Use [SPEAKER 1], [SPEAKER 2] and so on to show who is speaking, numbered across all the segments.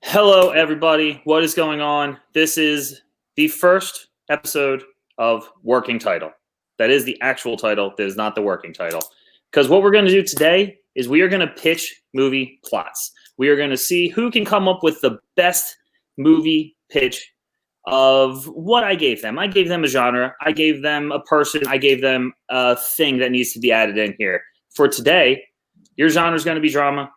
[SPEAKER 1] Hello, everybody. What is going on? This is the first episode of Working Title. That is the actual title. That is not the working title. Because what we're going to do today is we are going to pitch movie plots. We are going to see who can come up with the best movie pitch of what I gave them. I gave them a genre. I gave them a person. I gave them a thing that needs to be added in here. For today, your genre is going to be drama.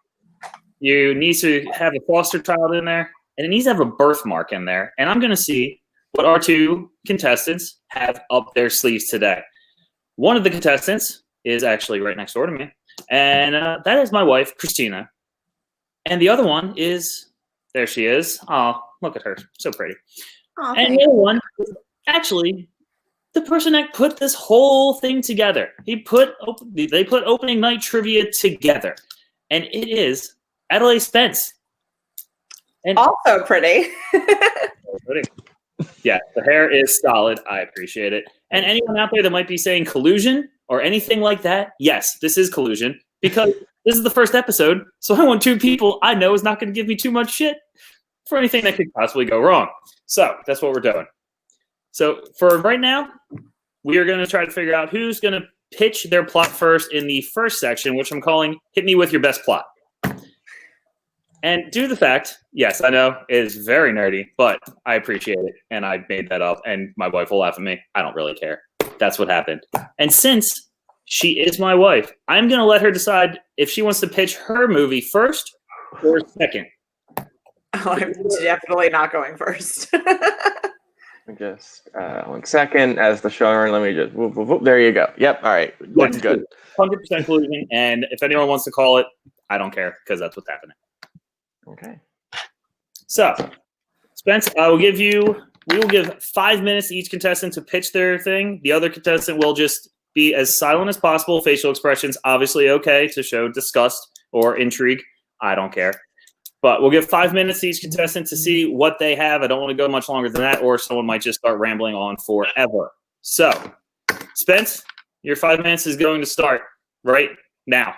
[SPEAKER 1] You need to have a foster child in there, and it needs to have a birthmark in there. And I'm going to see what our two contestants have up their sleeves today. One of the contestants is actually right next door to me, and that is my wife, Christina. And the other one is, there she is. Oh, look at her. So pretty.
[SPEAKER 2] Oh,
[SPEAKER 1] and the other one is actually the person that put this whole thing together. They put opening night trivia together, and it is Adelaide Spence.
[SPEAKER 2] And also pretty.
[SPEAKER 1] Yeah, the hair is solid. I appreciate it. And anyone out there that might be saying collusion or anything like that, yes, this is collusion because this is the first episode. So I want two people I know is not going to give me too much shit for anything that could possibly go wrong. So that's what we're doing. So for right now, we are going to try to figure out who's going to pitch their plot first in the first section, which I'm calling Hit Me With Your Best Plot. And due to the fact, yes, I know it is very nerdy, but I appreciate it. And I made that up, and my wife will laugh at me. I don't really care. That's what happened. And since she is my wife, I'm going to let her decide if she wants to pitch her movie first or second.
[SPEAKER 2] Oh, I'm definitely not going first.
[SPEAKER 3] Just 1 second as the showrunner. Let me just whoop, whoop, whoop. There you go. Yep. All right. Looking good.
[SPEAKER 1] 100% collusion. And if anyone wants to call it, I don't care because that's what's happening.
[SPEAKER 3] Okay.
[SPEAKER 1] So, Spence, we will give 5 minutes to each contestant to pitch their thing. The other contestant will just be as silent as possible. Facial expressions, obviously okay to show disgust or intrigue. I don't care. But we'll give 5 minutes to each contestant to see what they have. I don't want to go much longer than that, or someone might just start rambling on forever. So, Spence, your 5 minutes is going to start right now.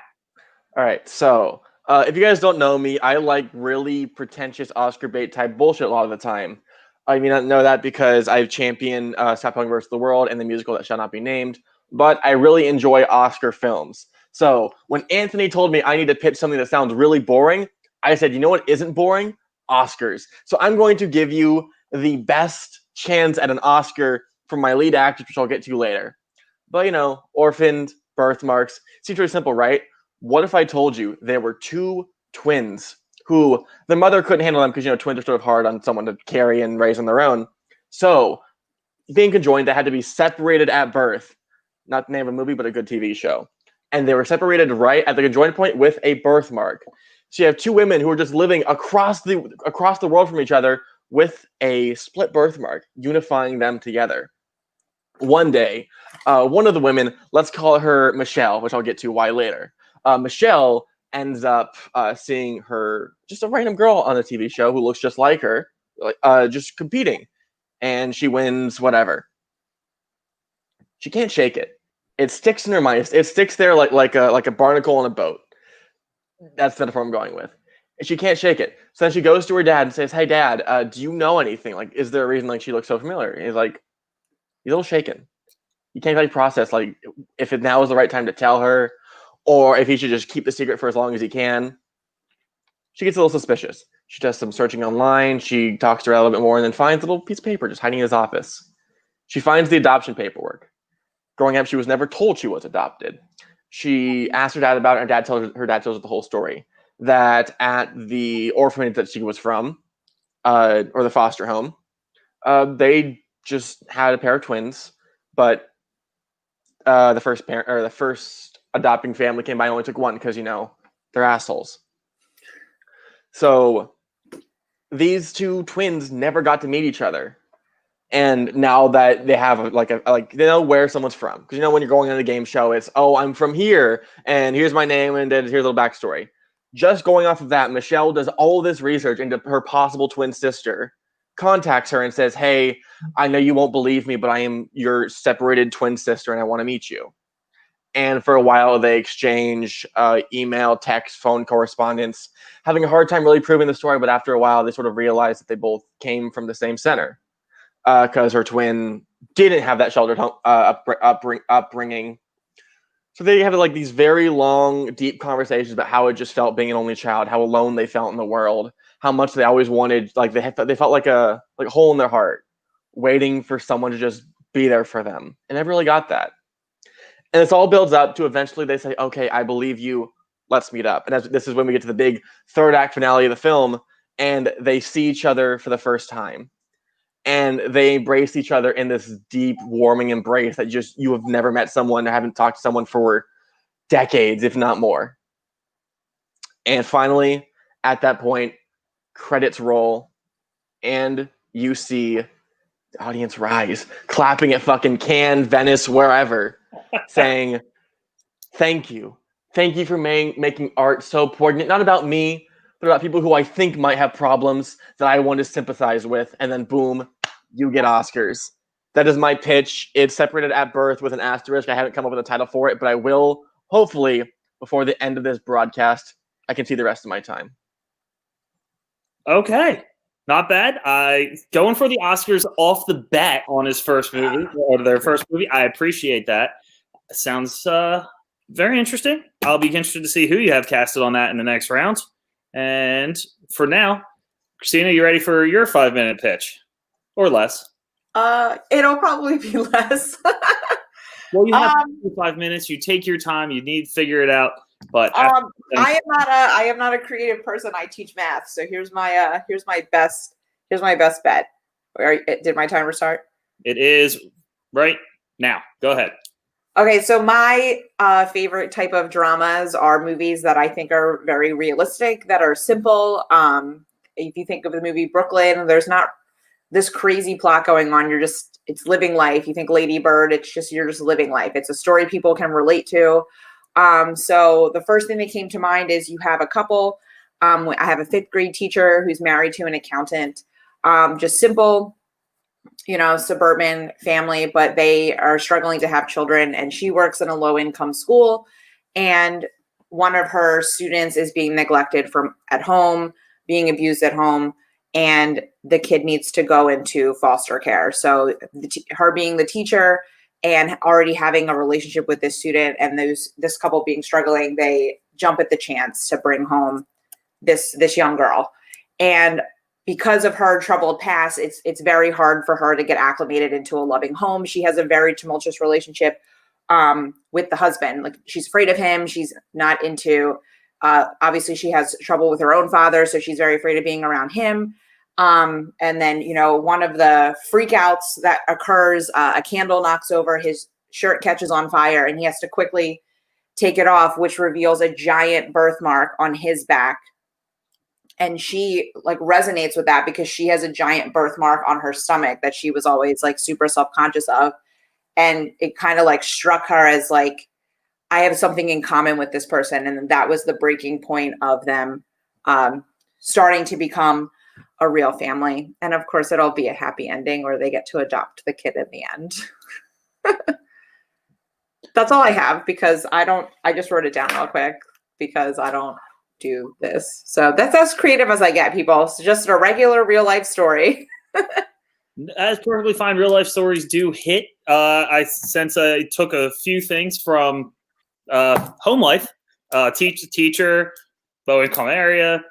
[SPEAKER 3] All right. So, if you guys don't know me, I like really pretentious Oscar bait type bullshit a lot of the time. I mean, I know that because I've championed Stop Telling vs. the World and the musical that shall not be named, but I really enjoy Oscar films. So when Anthony told me I need to pitch something that sounds really boring, I said, you know what isn't boring? Oscars. So I'm going to give you the best chance at an Oscar for my lead actor, which I'll get to later. But, you know, orphaned, birthmarks. Seems very simple, right? What if I told you there were two twins who the mother couldn't handle them because, you know, twins are sort of hard on someone to carry and raise on their own. So being conjoined, they had to be separated at birth. Not the name of a movie, but a good TV show. And they were separated right at the conjoined point with a birthmark. So you have two women who are just living across the world from each other with a split birthmark, unifying them together. One day, one of the women, let's call her Michelle, which I'll get to why later. Michelle ends up seeing her, just a random girl on a TV show who looks just like her, just competing. And she wins whatever. She can't shake it. It sticks in her mind. It sticks there like a barnacle on a boat. That's the metaphor I'm going with. And she can't shake it. So then she goes to her dad and says, hey, Dad, do you know anything? Like, is there a reason like she looks so familiar? And he's like, he's a little shaken. He can't really process like if it now is the right time to tell her, or if he should just keep the secret for as long as he can. She gets a little suspicious. She does some searching online. She talks to her a little bit more and then finds a little piece of paper just hiding in his office. She finds the adoption paperwork. Growing up, she was never told she was adopted. She asks her dad about it, and her dad tells her the whole story. That at the orphanage that she was from, or the foster home, they just had a pair of twins, but the first adopting family came by and only took one because, you know, they're assholes. So these two twins never got to meet each other. And now that they have they know where someone's from. Because, you know, when you're going on a game show, it's, oh, I'm from here, and here's my name, and then here's a little backstory. Just going off of that, Michelle does all this research into her possible twin sister, contacts her and says, hey, I know you won't believe me, but I am your separated twin sister, and I want to meet you. And for a while, they exchange email, text, phone correspondence, having a hard time really proving the story. But after a while, they sort of realize that they both came from the same center because her twin didn't have that sheltered upbringing. So they have like these very long, deep conversations about how it just felt being an only child, how alone they felt in the world, how much they always wanted, like they felt like a hole in their heart, waiting for someone to just be there for them. And never really got that. And this all builds up to eventually they say, okay, I believe you, let's meet up. And this is when we get to the big third act finale of the film, and they see each other for the first time. And they embrace each other in this deep, warming embrace that just you have never met someone or haven't talked to someone for decades, if not more. And finally, at that point, credits roll, and you see the audience rise, clapping at fucking Cannes, Venice, wherever, saying, thank you. Thank you for making art so poignant, not about me, but about people who I think might have problems that I want to sympathize with. And then boom, you get Oscars. That is my pitch. It's separated at birth with an asterisk. I haven't come up with a title for it, but I will, hopefully, before the end of this broadcast, I can see the rest of my time.
[SPEAKER 1] Okay. Not bad. Going for the Oscars off the bat on his first movie, or their first movie. I appreciate that. Sounds very interesting. I'll be interested to see who you have casted on that in the next round. And for now, Christina, you ready for your 5-minute pitch? Or less?
[SPEAKER 2] It'll probably be less.
[SPEAKER 1] Well, you have 5 minutes. You take your time. You need to figure it out. But
[SPEAKER 2] I am not a creative person. I teach math. So here's my best bet. Did my timer start?
[SPEAKER 1] It is right now. Go ahead.
[SPEAKER 2] Okay, so my favorite type of dramas are movies that I think are very realistic, that are simple. If you think of the movie Brooklyn, there's not this crazy plot going on. It's living life. You think Lady Bird, you're just living life. It's a story people can relate to. So the first thing that came to mind is you have a couple. I have a 5th grade teacher who's married to an accountant. Just simple, suburban family, but they are struggling to have children, and she works in a low-income school, and one of her students is being neglected at home, being abused at home, and the kid needs to go into foster care. So her being the teacher and already having a relationship with this student, and this couple being struggling, they jump at the chance to bring home this young girl. And because of her troubled past, it's very hard for her to get acclimated into a loving home. She has a very tumultuous relationship with the husband. Like, she's afraid of him. She's not into, obviously she has trouble with her own father, so she's very afraid of being around him. And then, one of the freakouts that occurs, a candle knocks over, his shirt catches on fire, and he has to quickly take it off, which reveals a giant birthmark on his back. And she resonates with that because she has a giant birthmark on her stomach that she was always super self-conscious of. And it kind of struck her as I have something in common with this person. And that was the breaking point of them starting to become a real family. And of course, it'll be a happy ending where they get to adopt the kid in the end. That's all I have, because I just wrote it down real quick because I don't do this. So that's as creative as I get, people. It's just a regular real life story.
[SPEAKER 1] That's perfectly fine. Real life stories do hit. I took a few things from home life. Teacher, low income area.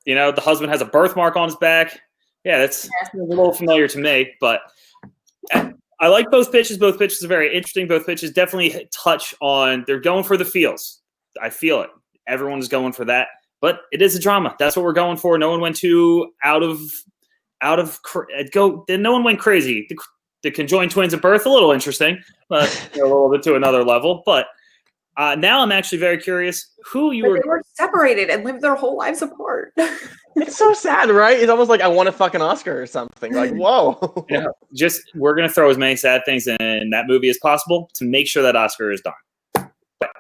[SPEAKER 1] The husband has a birthmark on his back. Yeah, that's a little familiar to me, but I like both pitches. Both pitches are very interesting. Both pitches definitely touch on, they're going for the feels. I feel it. Everyone's going for that, but it is a drama. That's what we're going for. No one went too no one went crazy. The conjoined twins at birth, a little interesting, but a little bit to another level. But now I'm actually very curious who you were.
[SPEAKER 2] They were separated and lived their whole lives apart.
[SPEAKER 3] It's so sad, right? It's almost like I won a fucking Oscar or something. Whoa.
[SPEAKER 1] We're going to throw as many sad things in that movie as possible to make sure that Oscar is done. But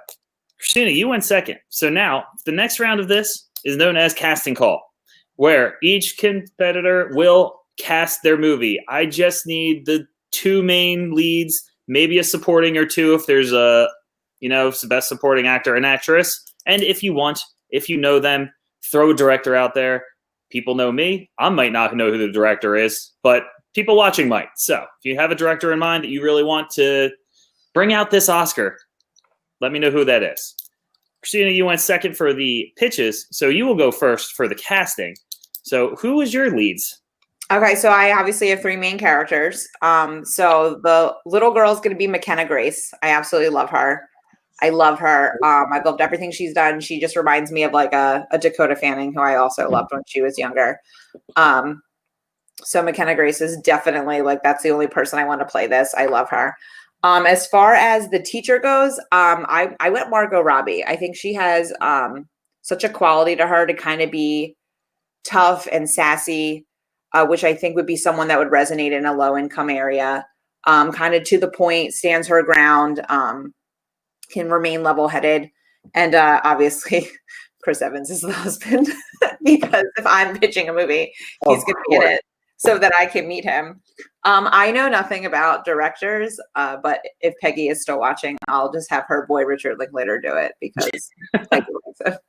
[SPEAKER 1] Christina, you went second. So now the next round of this is known as casting call, where each competitor will cast their movie. I just need the 2 main leads, maybe a supporting or 2 if there's a it's the best supporting actor and actress. And if you know them, throw a director out there. People know me. I might not know who the director is, but people watching might. So if you have a director in mind that you really want to bring out this Oscar, let me know who that is. Christina, you went second for the pitches, so you will go first for the casting. So who was your leads?
[SPEAKER 2] Okay, so I obviously have 3 main characters. So the little girl is going to be McKenna Grace. I absolutely love her. I love her. I've loved everything she's done. She just reminds me of like a Dakota Fanning, who I also loved when she was younger. So McKenna Grace is definitely like, that's the only person I want to play this. I love her. As far as the teacher goes, I went Margot Robbie. I think she has such a quality to her to kind of be tough and sassy, which I think would be someone that would resonate in a low income area. Kind of to the point, stands her ground, can remain level headed. And obviously Chris Evans is the husband because if I'm pitching a movie, he's going to be in it so that I can meet him. I know nothing about directors, but if Peggy is still watching, I'll just have her boy Richard Linklater do it because I do like it.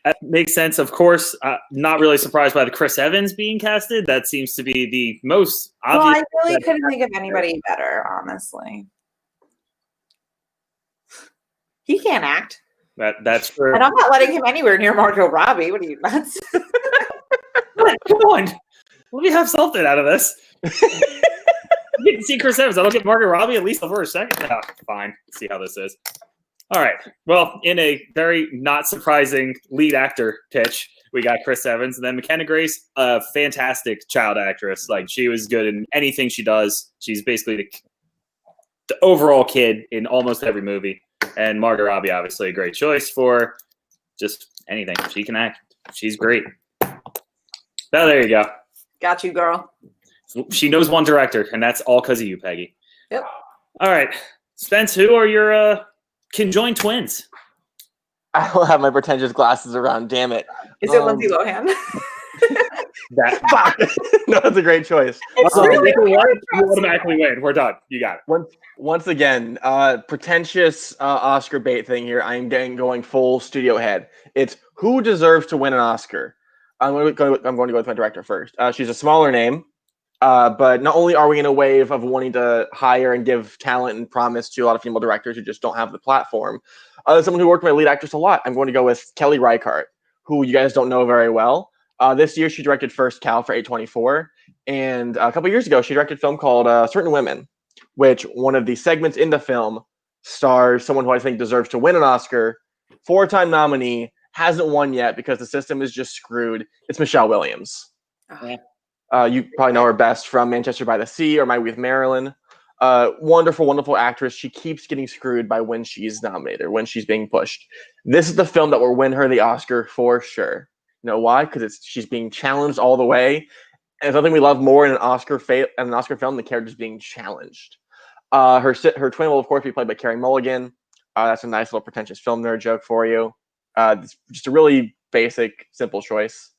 [SPEAKER 1] That makes sense. Of course, not really surprised by the Chris Evans being casted. That seems to be the most obvious.
[SPEAKER 2] Well, I really couldn't think of anybody better, honestly. He can't act.
[SPEAKER 1] That's true.
[SPEAKER 2] And I'm not letting him anywhere near Margot Robbie. What are you, nuts?
[SPEAKER 1] Come on. Let me have something out of this. I get to see Chris Evans. I don't get Margot Robbie at least for a second. No, fine. Let's see how this is. All right. Well, in a very not surprising lead actor pitch, we got Chris Evans. And then McKenna Grace, a fantastic child actress. Like, she was good in anything she does. She's basically the overall kid in almost every movie. And Margot Robbie, obviously, a great choice for just anything. She can act. She's great. Oh, there you go.
[SPEAKER 2] Got you, girl.
[SPEAKER 1] She knows one director, and that's all because of you, Peggy.
[SPEAKER 2] Yep.
[SPEAKER 1] All right. Spence, who are your conjoined twins?
[SPEAKER 3] I don't have my pretentious glasses around, damn it.
[SPEAKER 2] Is it Lindsay Lohan?
[SPEAKER 3] Fuck. No, that's a great choice.
[SPEAKER 2] It's really
[SPEAKER 1] you automatically win. We're done. You got it.
[SPEAKER 3] Once again, pretentious Oscar bait thing here. I'm going full studio head. It's who deserves to win an Oscar. I'm going to go with my director first. She's a smaller name, but not only are we in a wave of wanting to hire and give talent and promise to a lot of female directors who just don't have the platform, someone who worked with my lead actress a lot, I'm going to go with Kelly Reichardt, who you guys don't know very well. This year, she directed First Cow for A24, and a couple years ago, she directed a film called Certain Women, which one of the segments in the film stars someone who I think deserves to win an Oscar, 4-time nominee, hasn't won yet because the system is just screwed. It's Michelle Williams. You probably know her best from Manchester by the Sea or My Way with Marilyn. Wonderful, wonderful actress. She keeps getting screwed by when she's nominated, when she's being pushed. This is the film that will win her the Oscar for sure. You know why? Because she's being challenged all the way. And it's something we love more in an Oscar film, the character's being challenged. Her twin will, of course, be played by Carey Mulligan. That's a nice little pretentious film nerd joke for you. It's just a really basic, simple choice.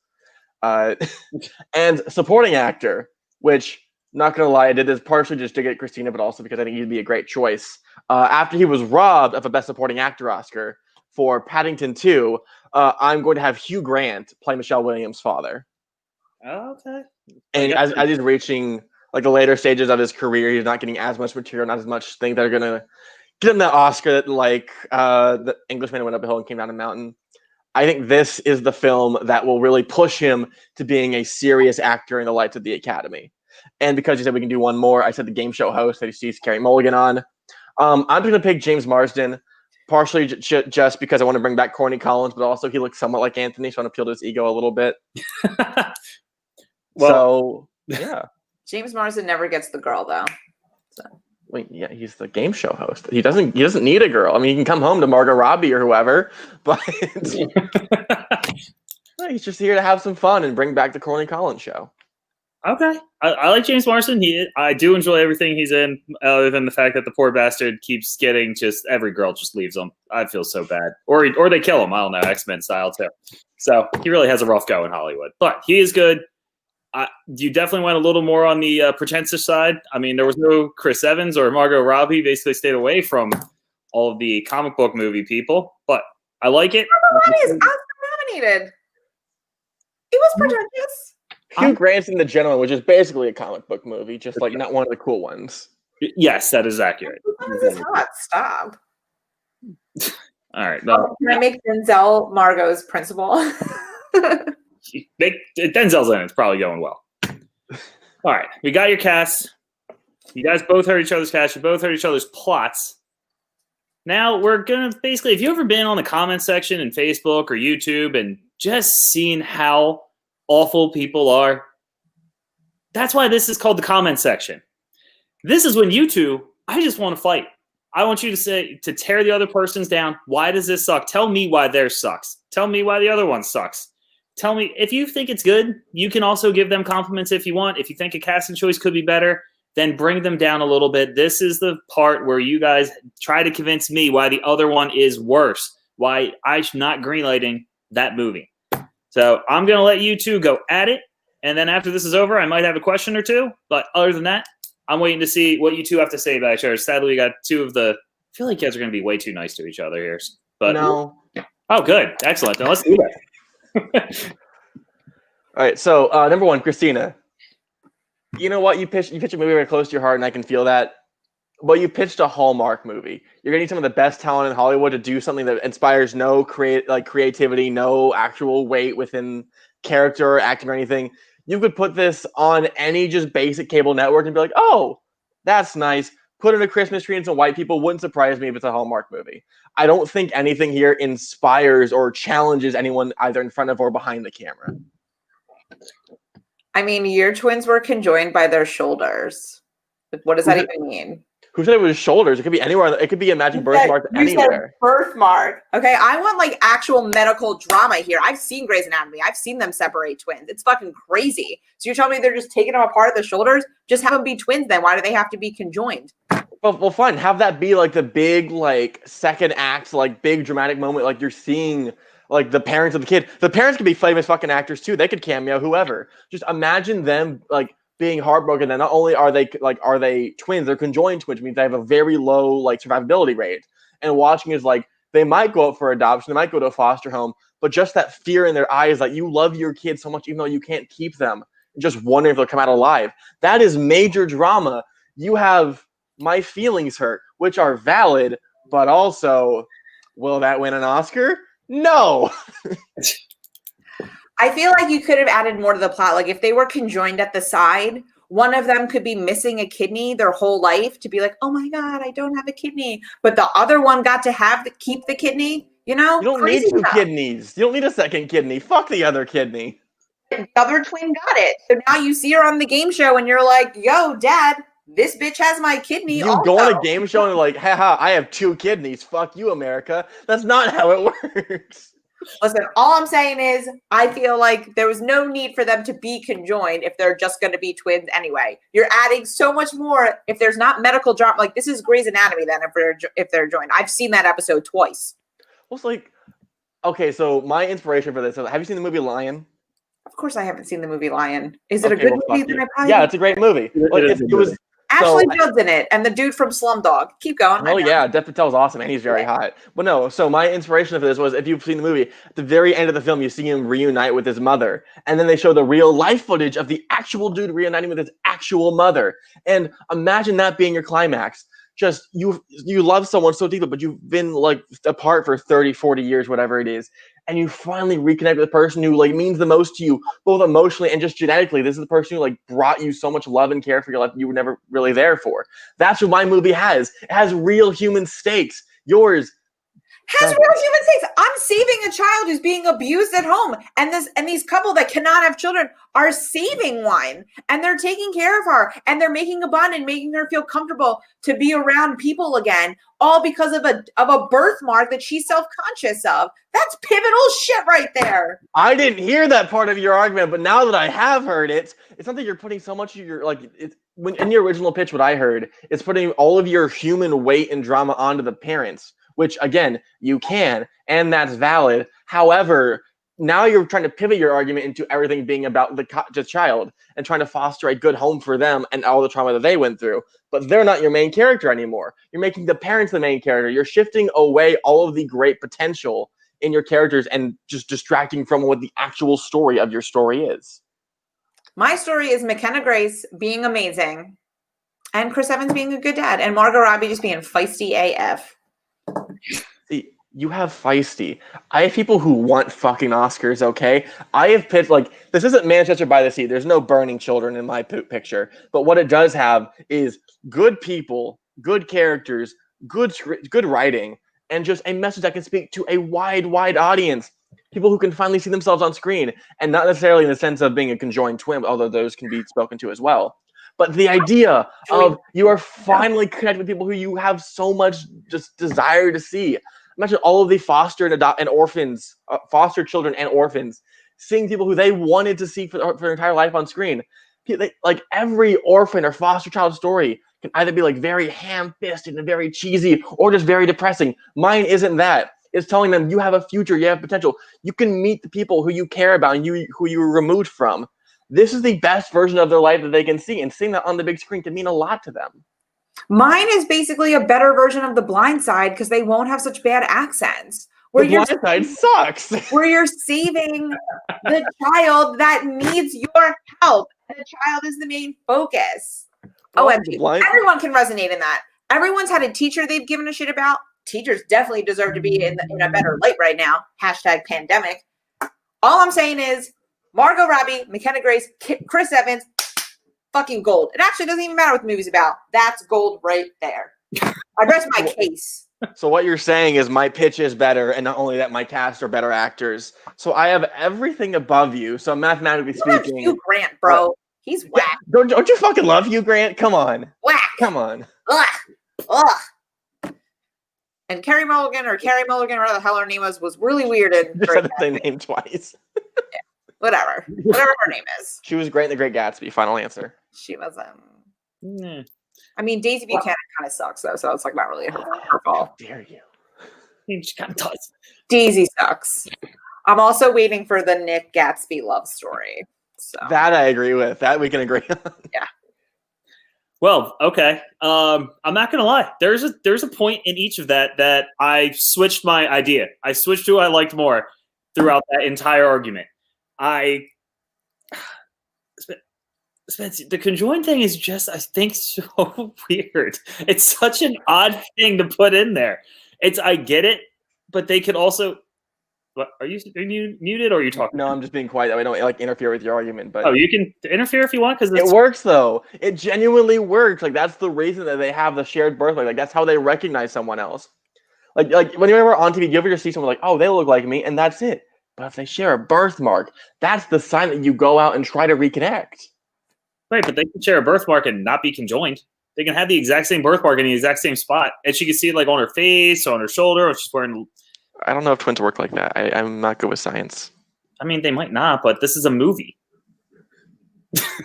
[SPEAKER 3] And supporting actor, which, not going to lie, I did this partially just to get Christina, but also because I think he'd be a great choice. After he was robbed of a Best Supporting Actor Oscar for Paddington 2, I'm going to have Hugh Grant play Michelle Williams' father.
[SPEAKER 1] Oh, okay.
[SPEAKER 3] And as he's reaching like the later stages of his career, he's not getting as much material, not as much things that are going to get him that Oscar that, like, the Englishman went up a hill and came down a mountain. I think this is the film that will really push him to being a serious actor in the lights of the Academy. And because you said we can do one more, I said the game show host that he sees Carey Mulligan on. I'm going to pick James Marsden, partially just because I want to bring back Corny Collins, but also he looks somewhat like Anthony, so I want to appeal to his ego a little bit.
[SPEAKER 1] Well,
[SPEAKER 3] so, yeah.
[SPEAKER 2] James Marsden never gets the girl, though. So.
[SPEAKER 3] Wait, yeah, he's the game show host. He doesn't need a girl. I mean, he can come home to Margot Robbie or whoever, but he's just here to have some fun and bring back the Corny Collins show.
[SPEAKER 1] Okay. I like James Marsden. I do enjoy everything he's in, other than the fact that the poor bastard keeps getting just every girl just leaves him. I feel so bad. Or they kill him. I don't know, X-Men style too. So he really has a rough go in Hollywood. But he is good. You definitely went a little more on the pretentious side. I mean, there was no Chris Evans or Margot Robbie. Basically stayed away from all of the comic book movie people, but I like it.
[SPEAKER 2] It's Oscar nominated. It was pretentious.
[SPEAKER 3] Hugh Grant's in The Gentleman, which is basically a comic book movie, just like not one of the cool ones.
[SPEAKER 1] Yes, that is accurate.
[SPEAKER 2] This is hot. Stop.
[SPEAKER 1] All right. Well,
[SPEAKER 2] can I make Denzel Margot's principal?
[SPEAKER 1] Denzel's in it. It's probably going well. All right. We got your cast. You guys both heard each other's cast. You both heard each other's plots. Now we're going to basically, if you've ever been on the comment section in Facebook or YouTube and just seen how awful people are, that's why this is called the comment section. This is when you two, I just want to fight. I want you to tear the other person's down. Why does this suck? Tell me why theirs sucks. Tell me why the other one sucks. Tell me, if you think it's good, you can also give them compliments if you want. If you think a casting choice could be better, then bring them down a little bit. This is the part where you guys try to convince me why the other one is worse, why I'm not greenlighting that movie. So I'm going to let you two go at it. And then after this is over, I might have a question or two. But other than that, I'm waiting to see what you two have to say about each other. Sadly, we got two of the – I feel like you guys are going to be way too nice to each other here. But
[SPEAKER 3] no.
[SPEAKER 1] Oh, good. Excellent. Then let's do that.
[SPEAKER 3] All right. So number one, Christina. You know what? You pitched a movie very close to your heart, and I can feel that. But you pitched a Hallmark movie. You're going to need some of the best talent in Hollywood to do something that inspires no creativity, no actual weight within character or acting or anything. You could put this on any just basic cable network and be like, oh, that's nice. Put in a Christmas tree and some white people. Wouldn't surprise me if it's a Hallmark movie. I don't think anything here inspires or challenges anyone either in front of or behind the camera.
[SPEAKER 2] I mean, your twins were conjoined by their shoulders. What does that even mean?
[SPEAKER 3] Who said it was shoulders? It could be anywhere. It could be a magic birthmark anywhere.
[SPEAKER 2] Birthmark. Okay, I want like actual medical drama here. I've seen Grey's Anatomy. I've seen them separate twins. It's fucking crazy. So you're telling me they're just taking them apart at the shoulders? Just have them be twins then. Why do they have to be conjoined?
[SPEAKER 3] Well, fine. Have that be like the big, like second act, like big dramatic moment. Like you're seeing like the parents of the kid. The parents could be famous fucking actors too. They could cameo whoever. Just imagine them like being heartbroken. And not only are they twins, they're conjoined twins, which means they have a very low like survivability rate. And watching is like they might go up for adoption, they might go to a foster home, but just that fear in their eyes, like you love your kids so much, even though you can't keep them, and just wondering if they'll come out alive. That is major drama. You have my feelings hurt, which are valid, but also, will that win an Oscar? No.
[SPEAKER 2] I feel like you could have added more to the plot. Like if they were conjoined at the side, one of them could be missing a kidney their whole life to be like, oh my God, I don't have a kidney. But the other one got to keep the kidney, you know?
[SPEAKER 3] You don't need two kidneys. You don't need a second kidney. Fuck the other kidney.
[SPEAKER 2] The other twin got it. So now you see her on the game show and you're like, yo, Dad, this bitch has my kidney.
[SPEAKER 3] You go on a game show and you're like, haha, I have two kidneys. Fuck you, America. That's not how it works.
[SPEAKER 2] Listen, all I'm saying is I feel like there was no need for them to be conjoined if they're just going to be twins anyway. You're adding so much more if there's not medical drama. Like this is Grey's Anatomy then if they're joined. I've seen that episode twice.
[SPEAKER 3] Well, it's like, okay, so my inspiration for this, have you seen the movie Lion?
[SPEAKER 2] Of course I haven't seen the movie Lion. Is it a good movie?
[SPEAKER 3] Yeah, it's a great movie. Like, it was
[SPEAKER 2] Ashley Judd's in it, and the dude from Slumdog. Keep going.
[SPEAKER 3] Oh yeah, Dev Patel's awesome, and he's very hot. But no, so my inspiration for this was, if you've seen the movie, at the very end of the film, you see him reunite with his mother, and then they show the real life footage of the actual dude reuniting with his actual mother. And imagine that being your climax. Just you love someone so deeply, but you've been like apart for 30, 40 years, whatever it is. And you finally reconnect with the person who like means the most to you, both emotionally and just genetically. This is the person who like brought you so much love and care for your life you were never really there for. That's what my movie has. It has real human stakes. Yours
[SPEAKER 2] has real human stakes. I'm saving a child who's being abused at home, and these couple that cannot have children are saving one, and they're taking care of her, and they're making a bond and making her feel comfortable to be around people again, all because of a birthmark that she's self-conscious of. That's pivotal shit right there.
[SPEAKER 3] I didn't hear that part of your argument, but now that I have heard it, it's not that you're putting so much of your in your original pitch. What I heard is putting all of your human weight and drama onto the parents. Which, again, you can, and that's valid. However, now you're trying to pivot your argument into everything being about the child and trying to foster a good home for them and all the trauma that they went through. But they're not your main character anymore. You're making the parents the main character. You're shifting away all of the great potential in your characters and just distracting from what the actual story of your story is.
[SPEAKER 2] My story is McKenna Grace being amazing and Chris Evans being a good dad and Margot Robbie just being feisty AF.
[SPEAKER 3] See, you have feisty. I have people who want fucking Oscars, okay? I have pitched, like, this isn't Manchester by the Sea. There's no burning children in my picture. But what it does have is good people, good characters, good writing, and just a message that can speak to a wide audience. People who can finally see themselves on screen, and not necessarily in the sense of being a conjoined twin, although those can be spoken to as well. But the idea of you are finally connected with people who you have so much just desire to see. Imagine all of the foster children and orphans, seeing people who they wanted to see for their entire life on screen. Like every orphan or foster child story can either be like very ham-fisted and very cheesy, or just very depressing. Mine isn't that. It's telling them you have a future, you have potential. You can meet the people who you care about and who you were removed from. This is the best version of their life that they can see, and seeing that on the big screen can mean a lot to them.
[SPEAKER 2] Mine is basically a better version of The Blind Side because they won't have such bad accents.
[SPEAKER 3] The Blind Side sucks.
[SPEAKER 2] Where you're saving the child that needs your help. And the child is the main focus. OMG. Everyone can resonate in that. Everyone's had a teacher they've given a shit about. Teachers definitely deserve to be in a better light right now. # pandemic. All I'm saying is Margot Robbie, McKenna Grace, Chris Evans, fucking gold. It actually doesn't even matter what the movie's about. That's gold right there. I rest my case.
[SPEAKER 3] So what you're saying is my pitch is better, and not only that, my cast are better actors. So I have everything above you. So mathematically speaking,
[SPEAKER 2] Hugh Grant, bro. He's whack.
[SPEAKER 3] Don't you fucking love Hugh Grant? Come on.
[SPEAKER 2] Whack.
[SPEAKER 3] Come on.
[SPEAKER 2] Ugh. Ugh. And Carrie Mulligan, or whatever the hell her name was really weird. And
[SPEAKER 3] Just said the same name twice.
[SPEAKER 2] Yeah. Whatever her name is.
[SPEAKER 3] She was great in The Great Gatsby. Final answer.
[SPEAKER 2] She was I mean, Daisy Buchanan kind of sucks though, so it's like not really her fault.
[SPEAKER 3] How dare you?
[SPEAKER 1] She kind of does.
[SPEAKER 2] Daisy sucks. I'm also waiting for the Nick Gatsby love story. So
[SPEAKER 3] that I agree with. That we can agree on.
[SPEAKER 2] Yeah.
[SPEAKER 1] Well, okay. I'm not gonna lie. There's a point in each of that I switched my idea. I switched to who I liked more throughout that entire argument. Spence, the conjoined thing is just, I think, so weird. It's such an odd thing to put in there. I get it, but they could also. What, are you muted or are you talking?
[SPEAKER 3] No, I'm just being quiet. I don't like interfere with your argument. But
[SPEAKER 1] you can interfere if you want because
[SPEAKER 3] it works though. It genuinely works. Like that's the reason that they have the shared birthright. Like that's how they recognize someone else. Like when you're on TV, you ever just see someone like, oh, they look like me, and that's it. But if they share a birthmark, that's the sign that you go out and try to reconnect.
[SPEAKER 1] Right, but they can share a birthmark and not be conjoined. They can have the exact same birthmark in the exact same spot, and she can see it like on her face, or on her shoulder, or she's wearing.
[SPEAKER 3] I don't know if twins work like that. I'm not good with science.
[SPEAKER 1] I mean, they might not, but this is a movie.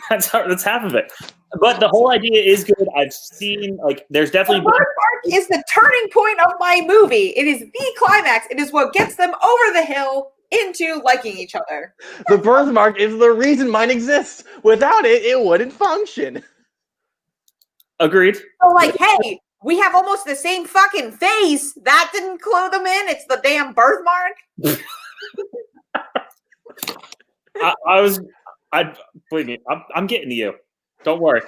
[SPEAKER 1] That's half of it. But the whole idea is good. I've seen there's definitely.
[SPEAKER 2] The birthmark is the turning point of my movie. It is the climax. It is what gets them over the hill into liking each other.
[SPEAKER 3] The birthmark is the reason mine exists. Without it, it wouldn't function. Agreed.
[SPEAKER 2] So hey, we have almost the same fucking face. That didn't clue them in. It's the damn birthmark.
[SPEAKER 1] Believe me, I'm getting to you. Don't worry.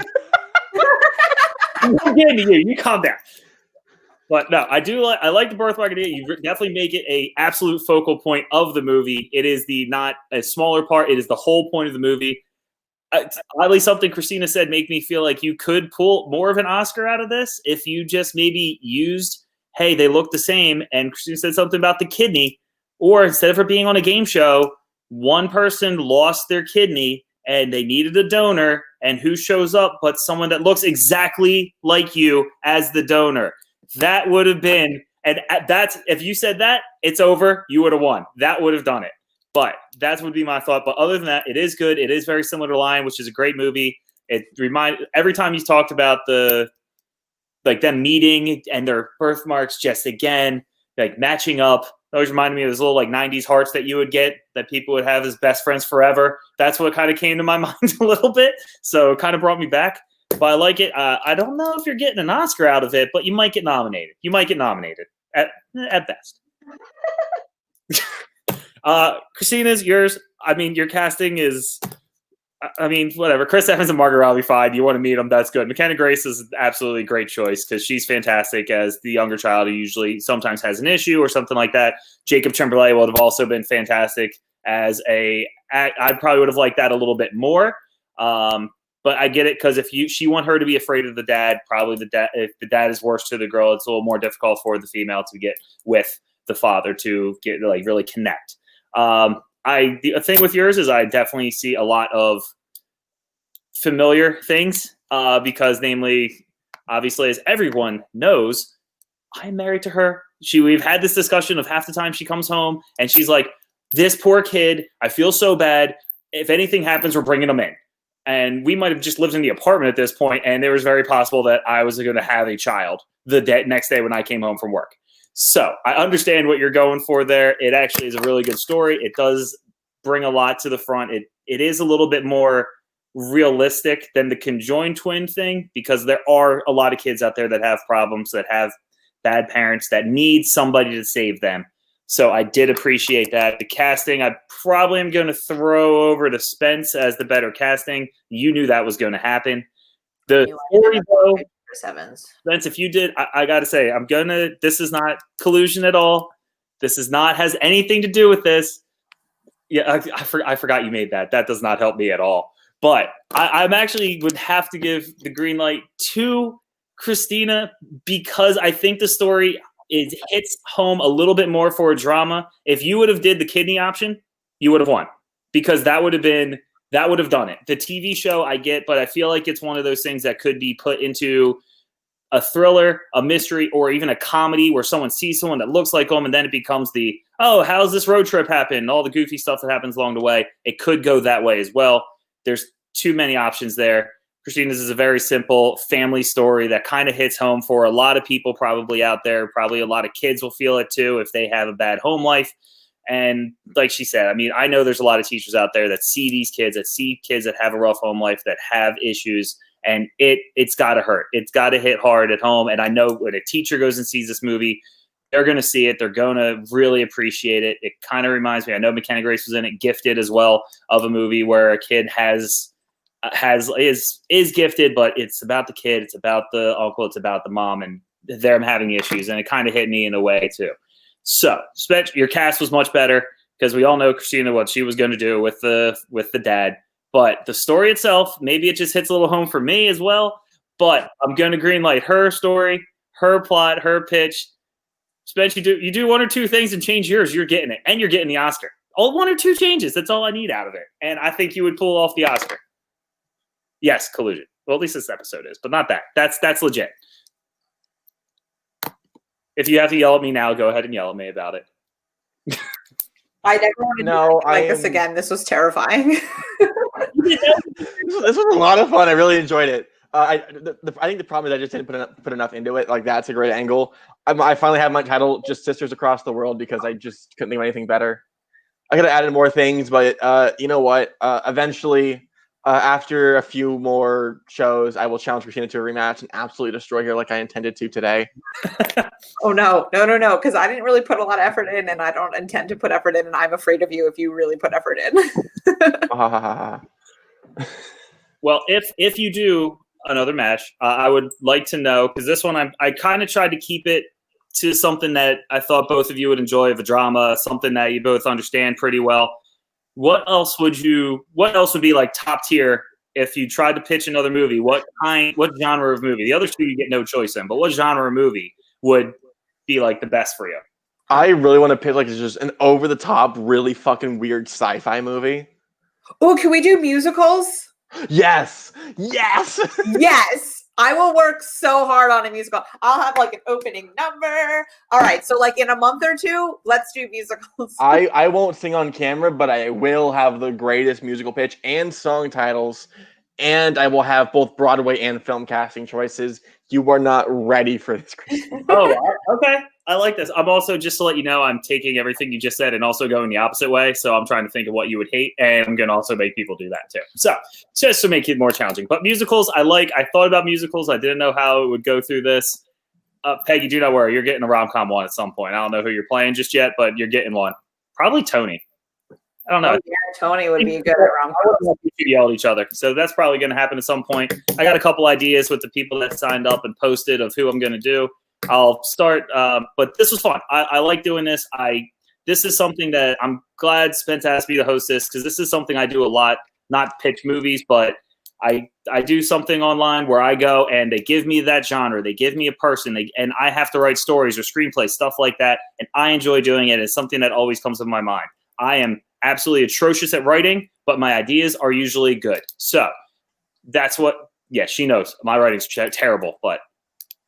[SPEAKER 1] I'm getting to you. You calm down. But no, I like the birthmark idea. You definitely make it a absolute focal point of the movie. It is not a smaller part. It is the whole point of the movie. Oddly, something Christina said made me feel like you could pull more of an Oscar out of this if you just maybe used, hey, they look the same. And Christina said something about the kidney. Or instead of it being on a game show, one person lost their kidney and they needed a donor. And who shows up but someone that looks exactly like you as the donor? That would have been, and that's, if you said that, it's over. You would have won. That would have done it. But that would be my thought. But other than that, it is good. It is very similar to Lion, which is a great movie. Every time he's talked about them meeting and their birthmarks just again, matching up. It always reminded me of those little like 90s hearts that you would get that people would have as best friends forever. That's what kind of came to my mind a little bit. So it kind of brought me back. But I like it. I don't know if you're getting an Oscar out of it, but you might get nominated. You might get nominated at best. Christina's, yours. I mean, your casting is, I mean, whatever. Chris Evans and Margot Robbie, fine. You want to meet them, that's good. McKenna Grace is an absolutely great choice because she's fantastic as the younger child who usually sometimes has an issue or something like that. Jacob Tremblay would have also been fantastic as I probably would have liked that a little bit more. But I get it because she want her to be afraid of the dad, probably if the dad is worse to the girl, it's a little more difficult for the female to get with the father to get like really connect. The thing with yours is I definitely see a lot of familiar things because, namely, obviously, as everyone knows, I'm married to her. We've had this discussion of half the time she comes home and she's like, "This poor kid, I feel so bad. If anything happens, we're bringing him in." And we might have just lived in the apartment at this point, and it was very possible that I was going to have a child the next day when I came home from work. So I understand what you're going for there. It actually is a really good story. It does bring a lot to the front. It is a little bit more realistic than the conjoined twin thing because there are a lot of kids out there that have problems, that have bad parents, that need somebody to save them. So I did appreciate that. The casting, I probably am going to throw over to Spence as the better casting. You knew that was going to happen. The story, though, Spence, if you did, I got to say, this is not collusion at all. This is not has anything to do with this. Yeah, I forgot you made that. That does not help me at all. But I'm actually would have to give the green light to Christina because I think the story hits home a little bit more for a drama. If you would have did the kidney option, you would have won because that would have done it. The TV show I get, but I feel like it's one of those things that could be put into a thriller, a mystery, or even a comedy where someone sees someone that looks like them and then it becomes how's this road trip happen? All the goofy stuff that happens along the way. It could go that way as well. There's too many options there. Christina's is a very simple family story that kind of hits home for a lot of people probably out there. Probably a lot of kids will feel it too if they have a bad home life. And like she said, I mean, I know there's a lot of teachers out there that see these kids, that see kids that have a rough home life, that have issues, and it's got to hurt. It's got to hit hard at home. And I know when a teacher goes and sees this movie, they're going to see it. They're going to really appreciate it. It kind of reminds me, I know McKenna Grace was in it, Gifted as well, of a movie where a kid is gifted, but it's about the kid, it's about the uncle, it's about the mom, and they're having issues, and it kind of hit me in a way too. So, your cast was much better because we all know Christina what she was going to do with the dad, but the story itself, maybe it just hits a little home for me as well. But I'm going to greenlight her story, her plot, her pitch. Spence, you do one or two things and change yours, you're getting it, and you're getting the Oscar. All one or two changes, that's all I need out of it, and I think you would pull off the Oscar. Yes, collusion. Well, at least this episode is, but not that. That's legit. If you have to yell at me now, go ahead and yell at me about it.
[SPEAKER 2] I never want to do this again. This was terrifying.
[SPEAKER 3] This was a lot of fun. I really enjoyed it. I think the problem is I just didn't put enough into it. Like, that's a great angle. I finally have my title, just Sisters Across the World, because I just couldn't think of anything better. I could have added more things, but you know what? Eventually, after a few more shows, I will challenge Christina to a rematch and absolutely destroy her like I intended to today.
[SPEAKER 2] Oh, no, because I didn't really put a lot of effort in, and I don't intend to put effort in, and I'm afraid of you if you really put effort in.
[SPEAKER 1] Well, if you do another match, I would like to know, because this one I kind of tried to keep it to something that I thought both of you would enjoy, of a drama, something that you both understand pretty well. What else would be like top tier if you tried to pitch another movie? What genre of movie? The other two you get no choice in, but what genre of movie would be like the best for you?
[SPEAKER 3] I really want to pitch like it's just an over the top, really fucking weird sci-fi movie.
[SPEAKER 2] Oh, can we do musicals?
[SPEAKER 3] Yes.
[SPEAKER 2] Yes. I will work so hard on a musical. I'll have like an opening number. All right. So like in a month or two, let's do musicals.
[SPEAKER 3] I won't sing on camera, but I will have the greatest musical pitch and song titles. And I will have both Broadway and film casting choices. You are not ready for this, Christine.
[SPEAKER 1] Oh, okay. like this. I'm also, just to let you know, I'm taking everything you just said and also going the opposite way. So I'm trying to think of what you would hate, and I'm going to also make people do that too. So just to make it more challenging. But musicals, I thought about musicals. I didn't know how it would go through this. Peggy, do not worry. You're getting a rom-com one at some point. I don't know who you're playing just yet, but you're getting one. Probably Tony. I don't know.
[SPEAKER 2] Oh, yeah, Tony would be good at rom-coms.
[SPEAKER 1] Yell at each other. So that's probably going to happen at some point. I got a couple ideas with the people that signed up and posted of who I'm going to do. I'll start, but this was fun. I like doing this. This is something that I'm glad Spence asked me to host this, because this is something I do a lot, not pitch movies, but I do something online where I go and they give me that genre. They give me a person, and I have to write stories or screenplays, stuff like that. And I enjoy doing it. It's something that always comes to my mind. I am absolutely atrocious at writing, but my ideas are usually good. So that's what, yeah, she knows. My writing's terrible, but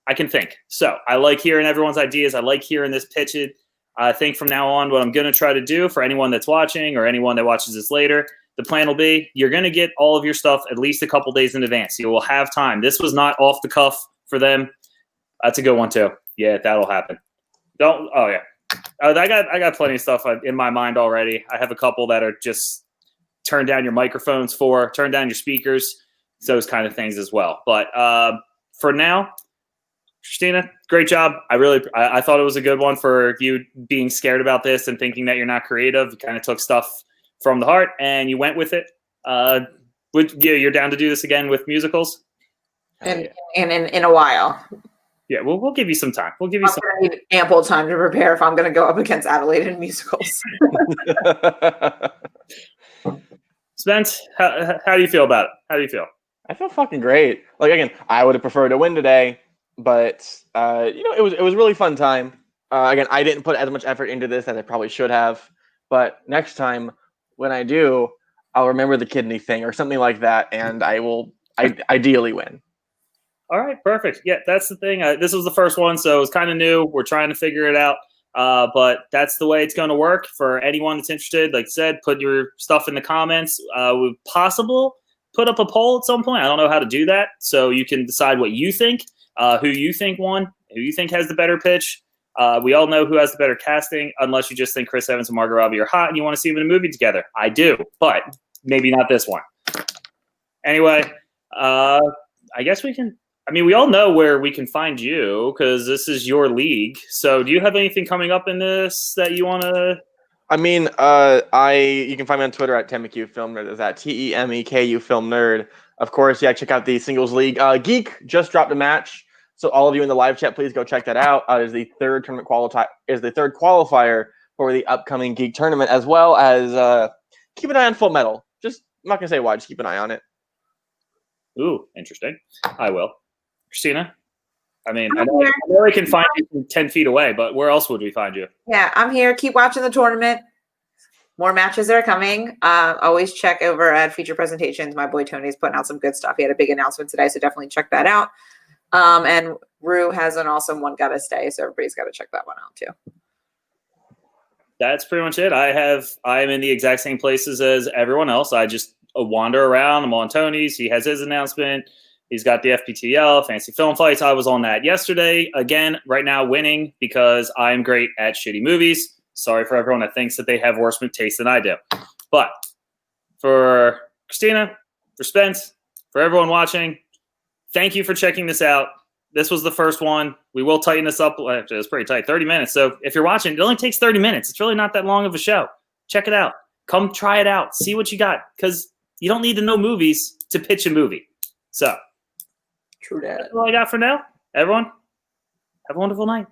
[SPEAKER 1] I can think. So I like hearing everyone's ideas. I like hearing this pitch. I think from now on, what I'm going to try to do for anyone that's watching or anyone that watches this later, the plan will be you're going to get all of your stuff at least a couple days in advance. You will have time. This was not off the cuff for them. That's a good one too. Yeah, that'll happen. Oh yeah. I got plenty of stuff in my mind already. I have a couple that are just turn down your microphones turn down your speakers, those kind of things as well. But for now, Christina, great job. I thought it was a good one for you being scared about this and thinking that you're not creative. You kind of took stuff from the heart and you went with it. You're down to do this again with musicals?
[SPEAKER 2] And in a while.
[SPEAKER 1] Yeah, we'll give you some time. We'll give you
[SPEAKER 2] I'm gonna need ample time to prepare if I'm going to go up against Adelaide and musicals.
[SPEAKER 1] Spence, how do you feel about it? How do you feel?
[SPEAKER 3] I feel fucking great. Like, again, I would have preferred to win today, but it was a really fun time. Again, I didn't put as much effort into this as I probably should have, but next time when I do, I'll remember the kidney thing or something like that, and I will ideally win.
[SPEAKER 1] All right, perfect. Yeah, that's the thing. This was the first one, so it's kind of new. We're trying to figure it out, but that's the way it's going to work. For anyone that's interested, like I said, put your stuff in the comments. We'll possible put up a poll at some point. I don't know how to do that, so you can decide what you think, who you think won, who you think has the better pitch. We all know who has the better casting, unless you just think Chris Evans and Margot Robbie are hot and you want to see them in a movie together. I do, but maybe not this one. Anyway, I guess we can. I mean, we all know where we can find you because this is your league. So do you have anything coming up in this that you want to?
[SPEAKER 3] I mean, you can find me on Twitter at TemEQ Film Nerd. Is that TEMEKU Film Nerd? Of course, yeah, check out the singles league. Geek just dropped a match. So all of you in the live chat, please go check that out. Is the third qualifier for the upcoming Geek tournament, as well as keep an eye on Full Metal. Just, I'm not going to say why, just keep an eye on it.
[SPEAKER 1] Ooh, interesting. I will. Christina? I mean, I know we can find you from 10 feet away, but where else would we find you?
[SPEAKER 2] Yeah, I'm here. Keep watching the tournament. More matches are coming. Always check over at Feature Presentations. My boy Tony's putting out some good stuff. He had a big announcement today, so definitely check that out. And Rue has an awesome One Gotta Stay, so everybody's got to check that one out too.
[SPEAKER 1] That's pretty much it. I am in the exact same places as everyone else. I just wander around. I'm on Tony's. He has his announcement. He's got the FPTL, Fancy Film Fights. I was on that yesterday. Again, right now winning because I'm great at shitty movies. Sorry for everyone that thinks that they have worse taste than I do. But for Christina, for Spence, for everyone watching, thank you for checking this out. This was the first one. We will tighten this up. Actually, it's pretty tight, 30 minutes. So if you're watching, it only takes 30 minutes. It's really not that long of a show. Check it out. Come try it out. See what you got. Because you don't need to know movies to pitch a movie. So
[SPEAKER 2] True that.
[SPEAKER 1] that's all I got for now. Everyone, have a wonderful night.